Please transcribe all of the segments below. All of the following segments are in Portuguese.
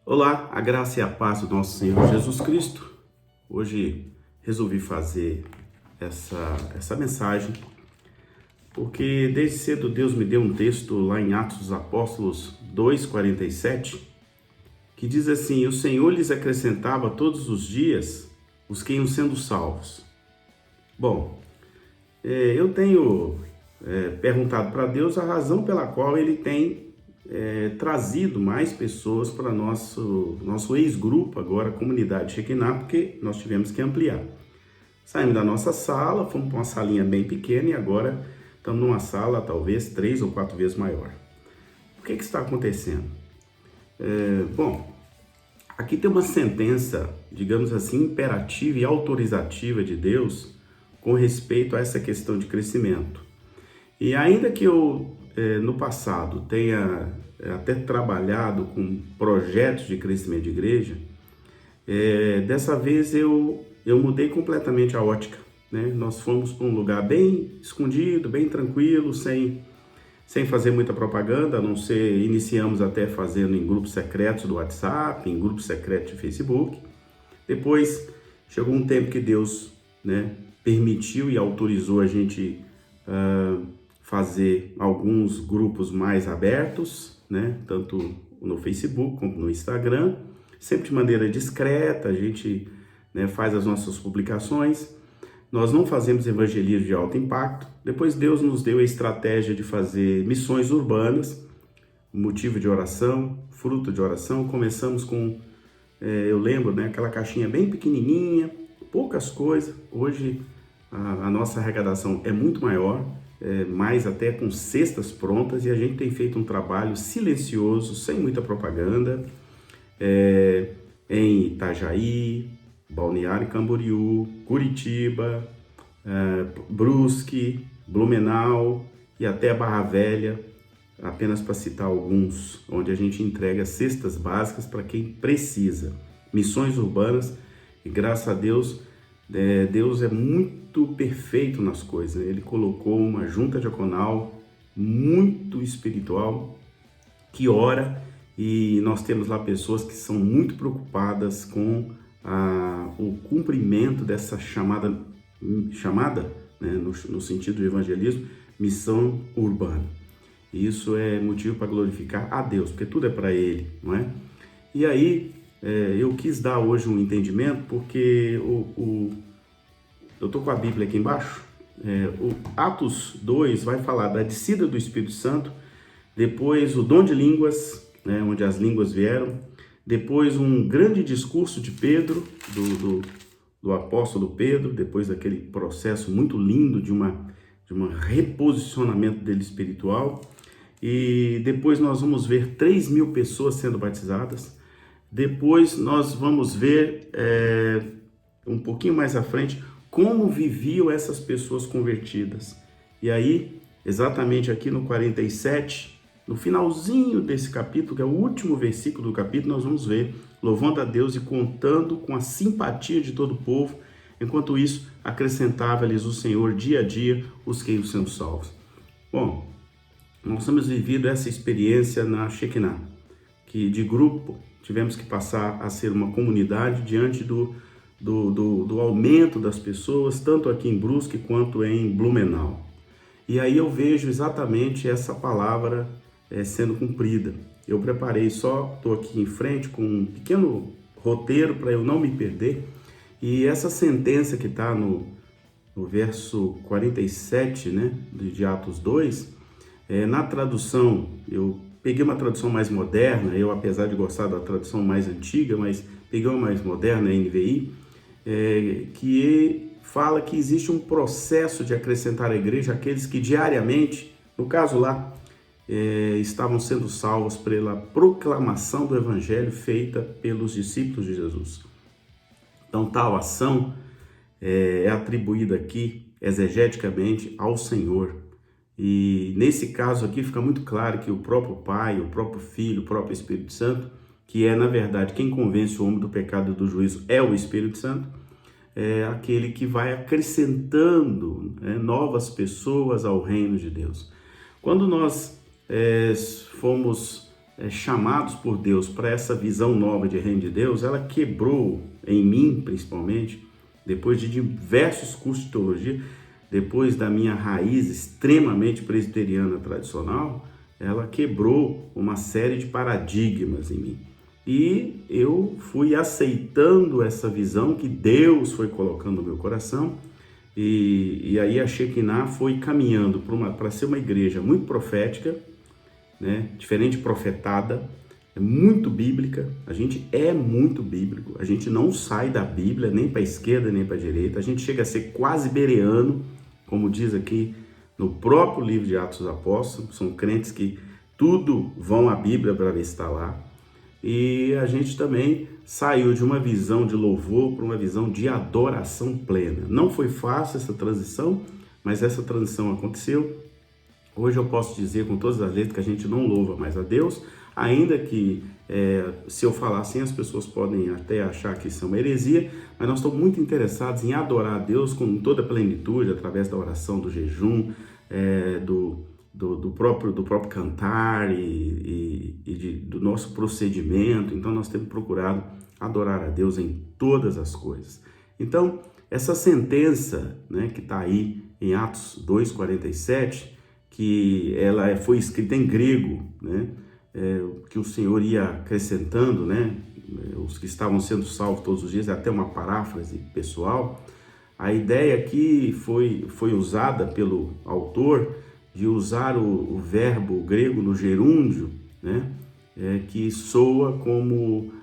Olá, a graça e a paz do nosso Senhor Jesus Cristo. Hoje resolvi fazer essa mensagem porque desde cedo Deus me deu um texto lá em Atos dos Apóstolos 2:47 que diz assim: o Senhor lhes acrescentava todos os dias os que iam sendo salvos. Bom, eu tenho perguntado para Deus a razão pela qual Ele tem trazido mais pessoas para nosso ex-grupo, agora comunidade Shekinah, porque nós tivemos que ampliar. Saímos da nossa sala, fomos para uma salinha bem pequena e agora estamos numa sala talvez 3 ou 4 vezes maior. O que está acontecendo? Bom, aqui tem uma sentença, digamos assim, imperativa e autorizativa de Deus com respeito a essa questão de crescimento. E ainda que eu, no passado, tenha até trabalhado com projetos de crescimento de igreja, dessa vez eu mudei completamente a ótica, né? Nós fomos para um lugar bem escondido, bem tranquilo, sem fazer muita propaganda, a não ser, iniciamos até fazendo em grupos secretos do WhatsApp, em grupos secretos de Facebook. Depois chegou um tempo que Deus, né, permitiu e autorizou a gente fazer alguns grupos mais abertos, né, tanto no Facebook como no Instagram, sempre de maneira discreta. A gente, né, faz as nossas publicações. Nós não fazemos evangelismo de alto impacto. Depois Deus nos deu a estratégia de fazer missões urbanas, motivo de oração, fruto de oração. Começamos com, eu lembro, né, aquela caixinha bem pequenininha, poucas coisas. Hoje a nossa arrecadação é muito maior, mais até com cestas prontas, e a gente tem feito um trabalho silencioso, sem muita propaganda, em Itajaí, Balneário Camboriú, Curitiba, Brusque, Blumenau e até Barra Velha, apenas para citar alguns, onde a gente entrega cestas básicas para quem precisa. Missões urbanas, e graças a Deus, Deus é muito perfeito nas coisas, né? Ele colocou uma junta diaconal muito espiritual que ora, e nós temos lá pessoas que são muito preocupadas com o cumprimento dessa chamada, né, no sentido de evangelismo, missão urbana. E isso é motivo para glorificar a Deus, porque tudo é para Ele, não é? E aí, eu quis dar hoje um entendimento, porque eu estou com a Bíblia aqui embaixo. O Atos 2 vai falar da descida do Espírito Santo, depois o dom de línguas, né, onde as línguas vieram, depois um grande discurso de Pedro, do apóstolo Pedro, depois daquele processo muito lindo de um reposicionamento dele espiritual, e depois nós vamos ver 3.000 pessoas sendo batizadas. Depois nós vamos ver, um pouquinho mais à frente, como viviam essas pessoas convertidas. E aí, exatamente aqui no 47, no finalzinho desse capítulo, que é o último versículo do capítulo, nós vamos ver, louvando a Deus e contando com a simpatia de todo o povo. Enquanto isso, acrescentava-lhes o Senhor dia a dia os que iam sendo salvos. Bom, nós temos vivido essa experiência na Shekinah, que de grupo tivemos que passar a ser uma comunidade diante do aumento das pessoas, tanto aqui em Brusque quanto em Blumenau. E aí eu vejo exatamente essa palavra sendo cumprida. Eu preparei, estou aqui em frente com um pequeno roteiro para eu não me perder. E essa sentença que está no verso 47, né, de Atos 2, na tradução, eu peguei uma tradução mais moderna, eu apesar de gostar da tradução mais antiga, mas peguei uma mais moderna, a NVI, que fala que existe um processo de acrescentar à igreja aqueles que diariamente, no caso lá, estavam sendo salvos pela proclamação do evangelho feita pelos discípulos de Jesus. Então tal ação é atribuída aqui exegeticamente ao Senhor. E nesse caso aqui fica muito claro que o próprio Pai, o próprio Filho, o próprio Espírito Santo, que é na verdade quem convence o homem do pecado e do juízo, é o Espírito Santo, é aquele que vai acrescentando, novas pessoas ao reino de Deus. Quando nós fomos chamados por Deus para essa visão nova de reino de Deus, ela quebrou em mim, principalmente, depois de diversos cursos de teologia, depois da minha raiz extremamente presbiteriana tradicional, ela quebrou uma série de paradigmas em mim. E eu fui aceitando essa visão que Deus foi colocando no meu coração, e aí a Shekinah foi caminhando para ser uma igreja muito profética, né? Diferente profetada, é muito bíblica. A gente é muito bíblico, a gente não sai da Bíblia nem para a esquerda nem para a direita, a gente chega a ser quase bereano, como diz aqui no próprio livro de Atos dos Apóstolos. São crentes que tudo vão à Bíblia para ver se está lá. E a gente também saiu de uma visão de louvor para uma visão de adoração plena. Não foi fácil essa transição, mas essa transição aconteceu. Hoje eu posso dizer com todas as letras que a gente não louva mais a Deus, ainda que se eu falar assim as pessoas podem até achar que isso é uma heresia, mas nós estamos muito interessados em adorar a Deus com toda a plenitude, através da oração, do jejum, do próprio cantar do nosso procedimento. Então nós temos procurado adorar a Deus em todas as coisas. Então essa sentença, né, que está aí em Atos 2,47, que ela foi escrita em grego, né, que o Senhor ia acrescentando, né, os que estavam sendo salvos todos os dias, até uma paráfrase pessoal. A ideia aqui foi usada pelo autor de usar o verbo grego no gerúndio, né, que soa como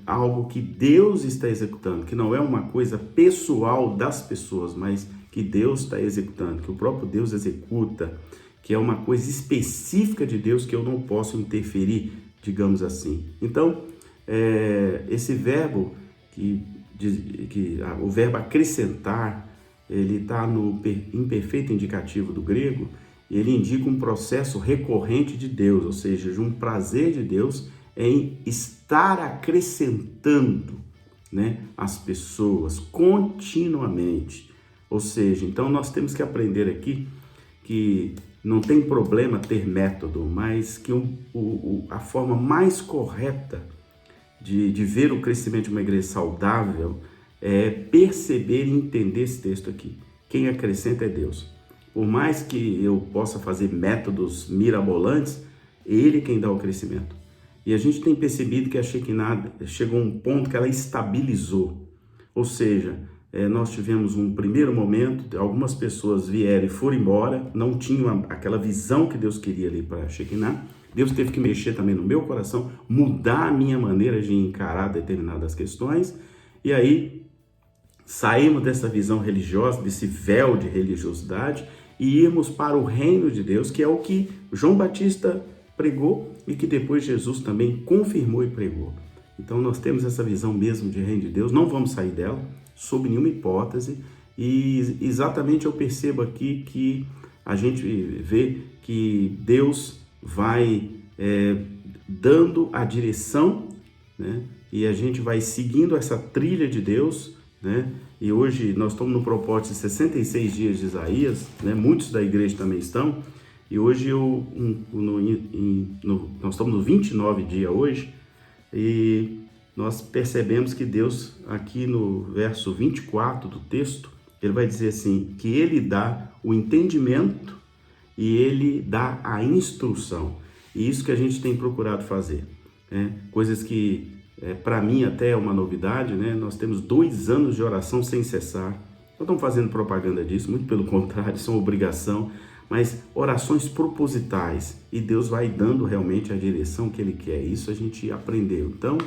algo que Deus está executando, que não é uma coisa pessoal das pessoas, mas que Deus está executando, que o próprio Deus executa, que é uma coisa específica de Deus que eu não posso interferir, digamos assim. Então, esse verbo, o verbo acrescentar, ele está no imperfeito indicativo do grego, e ele indica um processo recorrente de Deus, ou seja, de um prazer de Deus em estar acrescentando, né, as pessoas continuamente. Ou seja, então nós temos que aprender aqui que não tem problema ter método, mas que a forma mais correta de ver o crescimento de uma igreja saudável é perceber e entender esse texto aqui. Quem acrescenta é Deus. Por mais que eu possa fazer métodos mirabolantes, Ele é quem dá o crescimento. E a gente tem percebido que a Shekinah chegou a um ponto que ela estabilizou. Ou seja, nós tivemos um primeiro momento, algumas pessoas vieram e foram embora, não tinham aquela visão que Deus queria ali para a Shekinah. Deus teve que mexer também no meu coração, mudar a minha maneira de encarar determinadas questões. E aí saímos dessa visão religiosa, desse véu de religiosidade, e irmos para o reino de Deus, que é o que João Batista pregou e que depois Jesus também confirmou e pregou. Então nós temos essa visão mesmo de reino de Deus, não vamos sair dela, sob nenhuma hipótese, e exatamente eu percebo aqui que a gente vê que Deus vai dando a direção, né? E a gente vai seguindo essa trilha de Deus, né? E hoje nós estamos no propósito de 66 dias de Isaías, né? Muitos da igreja também estão, e hoje nós estamos no 29 dia hoje, e nós percebemos que Deus, aqui no verso 24 do texto, ele vai dizer assim, que ele dá o entendimento e ele dá a instrução. E isso que a gente tem procurado fazer, né? Coisas que para mim até é uma novidade, né? Nós temos 2 anos de oração sem cessar. Não estamos fazendo propaganda disso, muito pelo contrário, isso é uma obrigação, mas orações propositais, e Deus vai dando realmente a direção que Ele quer. Isso a gente aprendeu. Então,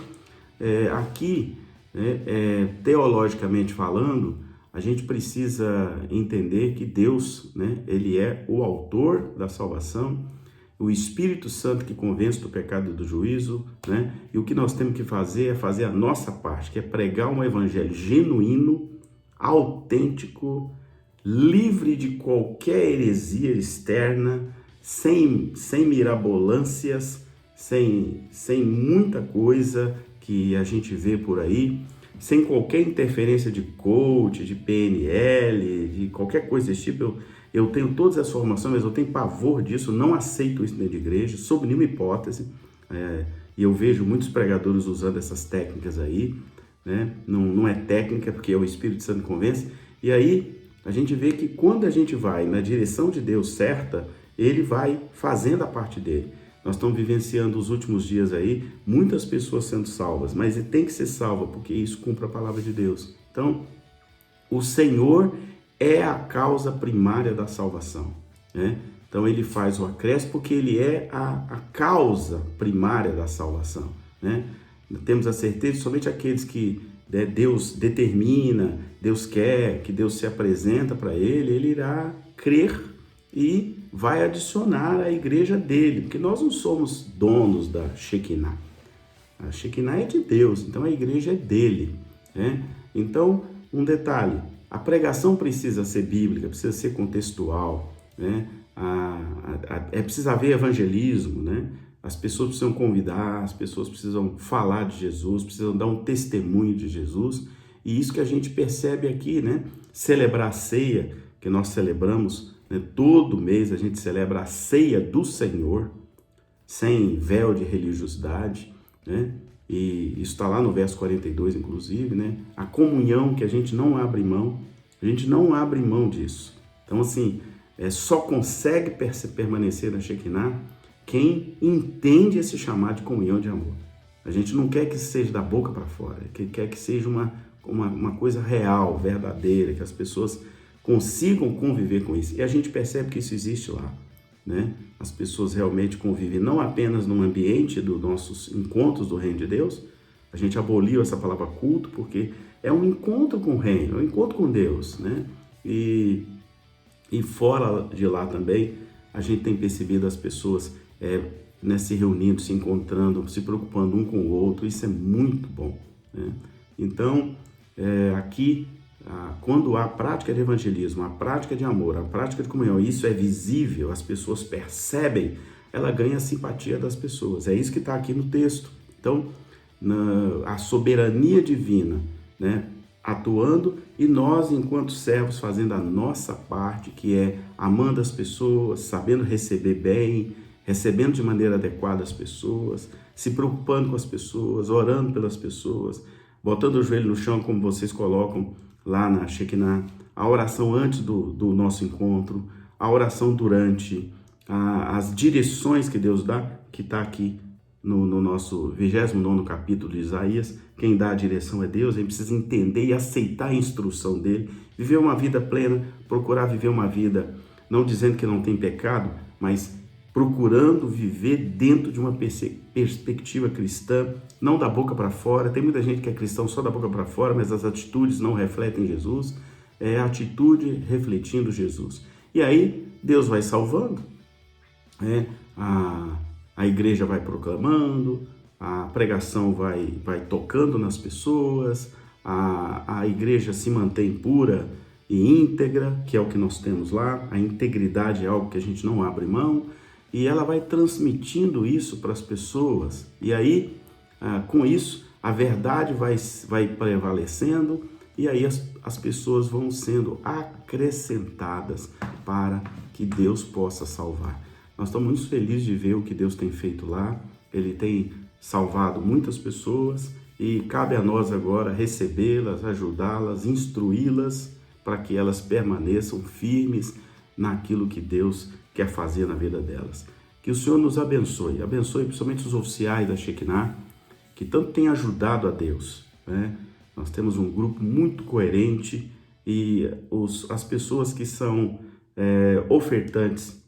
aqui, né, teologicamente falando, a gente precisa entender que Deus, né, Ele é o autor da salvação, o Espírito Santo que convence do pecado e do juízo, né? E o que nós temos que fazer é fazer a nossa parte, que é pregar um evangelho genuíno, autêntico, livre de qualquer heresia externa, sem mirabolâncias, sem muita coisa que a gente vê por aí, sem qualquer interferência de coach, de PNL, de qualquer coisa desse tipo. Eu tenho todas as formações, mas eu tenho pavor disso, não aceito isso dentro de igreja, sob nenhuma hipótese. E eu vejo muitos pregadores usando essas técnicas aí, né? Não é técnica, porque é o Espírito Santo que convence. E aí a gente vê que quando a gente vai na direção de Deus certa, ele vai fazendo a parte dele. Nós estamos vivenciando os últimos dias aí, muitas pessoas sendo salvas, mas ele tem que ser salva, porque isso cumpre a palavra de Deus. Então, o Senhor é a causa primária da salvação, né? Então ele faz o acréscimo porque ele é a causa primária da salvação, né? Temos a certeza que somente aqueles que, né, Deus determina, Deus quer, que Deus se apresenta para ele irá crer e vai adicionar a igreja dele, porque nós não somos donos da Shekinah. A Shekinah é de Deus, então a igreja é dele, né? Então, um detalhe, a pregação precisa ser bíblica, precisa ser contextual, né? É preciso haver evangelismo, né? As pessoas precisam convidar, as pessoas precisam falar de Jesus, precisam dar um testemunho de Jesus, e isso que a gente percebe aqui, né? Celebrar a ceia, que nós celebramos, né? Todo mês a gente celebra a ceia do Senhor, sem véu de religiosidade, né? E isso está lá no verso 42, inclusive, né? A comunhão que a gente não abre mão, a gente não abre mão disso. Então, assim, só consegue permanecer na Shekinah quem entende esse chamado de comunhão de amor. A gente não quer que seja da boca para fora, quer que seja uma coisa real, verdadeira, que as pessoas consigam conviver com isso. E a gente percebe que isso existe lá, né? As pessoas realmente convivem não apenas no ambiente dos nossos encontros do reino de Deus. A gente aboliu essa palavra culto porque é um encontro com o reino, é um encontro com Deus, né? E fora de lá também, a gente tem percebido as pessoas né, se reunindo, se encontrando, se preocupando um com o outro. Isso é muito bom, né? Então, aqui, quando há prática de evangelismo, a prática de amor, a prática de comunhão, isso é visível, as pessoas percebem, ela ganha a simpatia das pessoas. É isso que está aqui no texto. Então, a soberania divina, né, atuando, e nós, enquanto servos, fazendo a nossa parte, que é amando as pessoas, sabendo receber bem, recebendo de maneira adequada as pessoas, se preocupando com as pessoas, orando pelas pessoas, botando o joelho no chão, como vocês colocam lá na Shekinah, a oração antes do nosso encontro, a oração durante, as direções que Deus dá, que está aqui no nosso 29º capítulo de Isaías. Quem dá a direção é Deus. A gente precisa entender e aceitar a instrução dele, viver uma vida plena, procurar viver uma vida, não dizendo que não tem pecado, mas procurando viver dentro de uma perspectiva cristã, não da boca para fora. Tem muita gente que é cristão só da boca para fora, mas as atitudes não refletem Jesus. É a atitude refletindo Jesus. E aí Deus vai salvando, a igreja vai proclamando, a pregação vai tocando nas pessoas, a igreja se mantém pura e íntegra, que é o que nós temos lá. A integridade é algo que a gente não abre mão, e ela vai transmitindo isso para as pessoas. E aí, com isso, a verdade vai prevalecendo, e aí as pessoas vão sendo acrescentadas para que Deus possa salvar. Nós estamos muito felizes de ver o que Deus tem feito lá. Ele tem salvado muitas pessoas, e cabe a nós agora recebê-las, ajudá-las, instruí-las para que elas permaneçam firmes naquilo que Deus quer fazer na vida delas. Que o Senhor nos abençoe, principalmente os oficiais da Shekinah, que tanto têm ajudado a Deus, né? Nós temos um grupo muito coerente, e as pessoas que são ofertantes,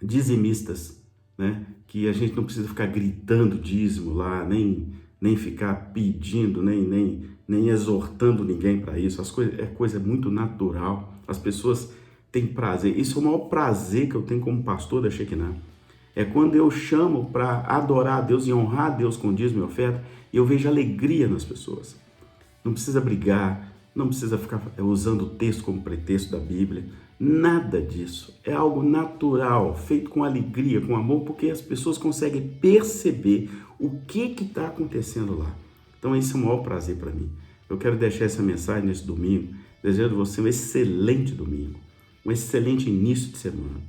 dizimistas, né? Que a gente não precisa ficar gritando dízimo lá, nem ficar pedindo, nem exortando ninguém para isso. É coisa muito natural. As pessoas têm prazer. Isso é o maior prazer que eu tenho como pastor da Shekinah. É quando eu chamo para adorar a Deus e honrar a Deus com dízimo e oferta, e eu vejo alegria nas pessoas. Não precisa brigar, não precisa ficar usando o texto como pretexto da Bíblia. Nada disso. É algo natural, feito com alegria, com amor, porque as pessoas conseguem perceber o que está acontecendo lá. Então esse é o maior prazer para mim. Eu quero deixar essa mensagem nesse domingo, desejando a você um excelente domingo, um excelente início de semana,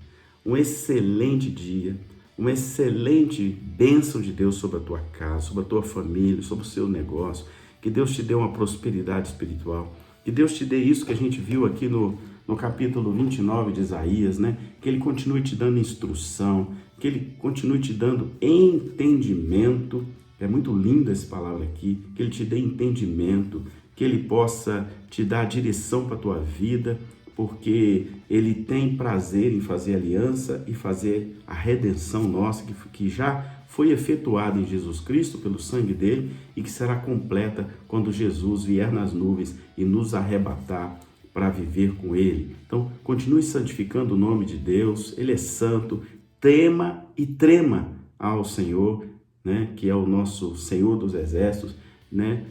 um excelente dia, uma excelente bênção de Deus sobre a tua casa, sobre a tua família, sobre o seu negócio. Que Deus te dê uma prosperidade espiritual. Que Deus te dê isso que a gente viu aqui no capítulo 29 de Isaías, né? Que Ele continue te dando instrução, que Ele continue te dando entendimento. É muito linda essa palavra aqui. Que Ele te dê entendimento, que Ele possa te dar a direção para a tua vida, porque Ele tem prazer em fazer aliança e fazer a redenção nossa, que já foi efetuada em Jesus Cristo pelo sangue dele e que será completa quando Jesus vier nas nuvens e nos arrebatar para viver com ele. Então, continue santificando o nome de Deus, ele é santo, tema e trema ao Senhor, né, que é o nosso Senhor dos Exércitos, né?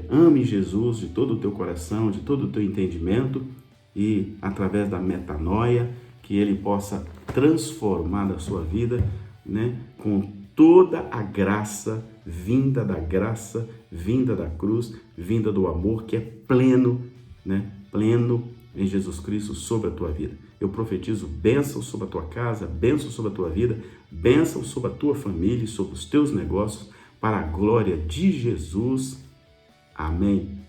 Ame Jesus de todo o teu coração, de todo o teu entendimento, e através da metanoia, que ele possa transformar a sua vida, né, com toda a graça, vinda da cruz, vinda do amor, que é pleno, né, pleno em Jesus Cristo sobre a tua vida. Eu profetizo bênção sobre a tua casa, bênção sobre a tua vida, bênção sobre a tua família e sobre os teus negócios, para a glória de Jesus. Amém.